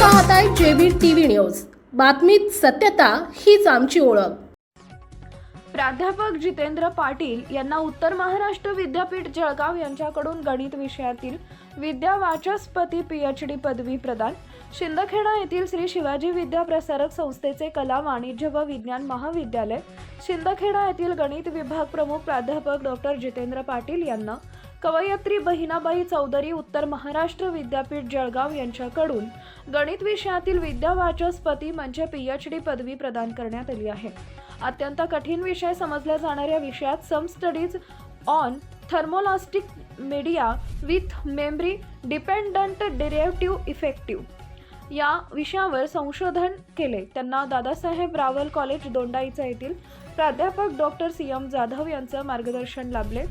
पाहताय JB TV news. बातमीत सत्यता हीच आमची ओळख। प्राध्यापक जितेंद्र पाटील यांना उत्तर महाराष्ट्र विद्यापीठ जळगाव यांच्याकडून गणित विषयातील विद्यावाचस्पती पीएचडी पदवी प्रदान। शिंदखेडा येथील श्री शिवाजी विद्या प्रसारक संस्थेचे कला वाणिज्य व विज्ञान महाविद्यालय शिंदखेडा येथील गणित विभाग प्रमुख प्राध्यापक डॉक्टर जितेंद्र पाटील यांना कवयित्री बहिणाबाई चौधरी उत्तर महाराष्ट्र विद्यापीठ जळगाव यांच्याकडून गणित विषयातील विद्यावाचस्पती म्हणजे पीएचडी पदवी प्रदान करण्यात आली आहे। अत्यंत कठीण विषय समजल्या जाणाऱ्या विषयात some studies on thermoelastic media with memory dependent derivative effective या विषयावर संशोधन केले। त्यांना दादासाहेब रावल कॉलेज दोंडाईचा येथील प्राध्यापक डॉक्टर सीएम जाधव यांचे मार्गदर्शन लाभले।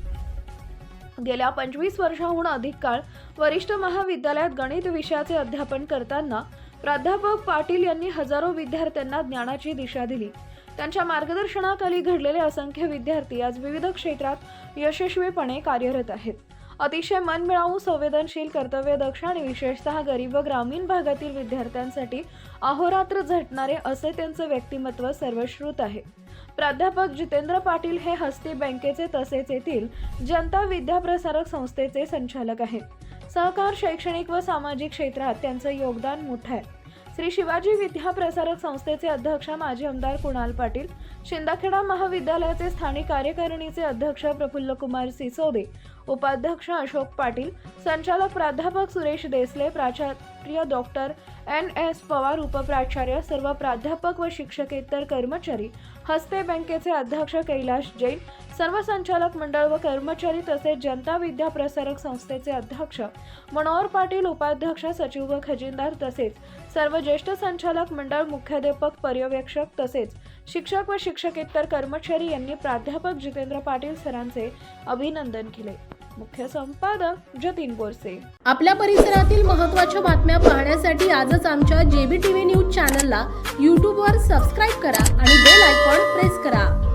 गेल्या 25 वर्षांहून अधिक काळ वरिष्ठ महाविद्यालयात गणित विषयाचे अध्यापन करताना प्राध्यापक पाटील यांनी हजारो विद्यार्थ्यांना ज्ञानाची दिशा दिली। त्यांच्या मार्गदर्शनाखाली घडलेले असंख्य विद्यार्थी आज विविध क्षेत्रात यशस्वीपणे कार्यरत आहेत। अतिशय मनमिळावू, संवेदनशील, कर्तव्यदक्ष आणि विशेषतः गरीब व ग्रामीण भागातील विद्यार्थ्यांसाठी अहोरात्र झटणारे असे त्यांचे व्यक्तिमत्व सर्वश्रुत आहे। प्राध्यापक जितेंद्र पाटील हे हस्ती बँकेचे तसेच येथील जनता विद्या प्रसारक संस्थेचे संचालक आहेत। सहकार, शैक्षणिक व सामाजिक क्षेत्रात त्यांचे योगदान मोठे आहे। श्री शिवाजी विद्या प्रसारक संस्थेचे अध्यक्ष माजी आमदार कुणाल पाटील, शिंदखेडा महाविद्यालयाचे स्थानिक कार्यकारिणीचे अध्यक्ष प्रफुल्ल कुमार सिसोदे, उपाध्यक्ष अशोक पाटील, संचालक प्राध्यापक सुरेश देसले, प्राचार्य डॉक्टर एन.एस. पवार, उपप्राचार्य, सर्व प्राध्यापक व शिक्षकेतर कर्मचारी, हस्ते बँकेचे अध्यक्ष कैलाश जैन, सर्व संचालक मंडळ व कर्मचारी तसेच जनता विद्या प्रसारक संस्थेचे अध्यक्ष मनोहर पाटील, उपाध्यक्ष, सचिव व खजिनदार तसेच सर्व ज्येष्ठ संचालक मंडळ, मुख्याध्यापक, पर्यवेक्षक तसेच शिक्षक व शिक्षकेतर कर्मचारी यांनी प्राध्यापक जितेंद्र पाटील सरांचे अभिनंदन केले। मुख्य संपादक जतीन बोरसे। आपल्या परिसरातील महत्त्वाच्या बातम्या पाहण्यासाठी आजच आमच्या जेबी टीव्ही न्यूज चॅनलला YouTube वर सबस्क्राइब करा आणि बेल आयकॉन प्रेस करा।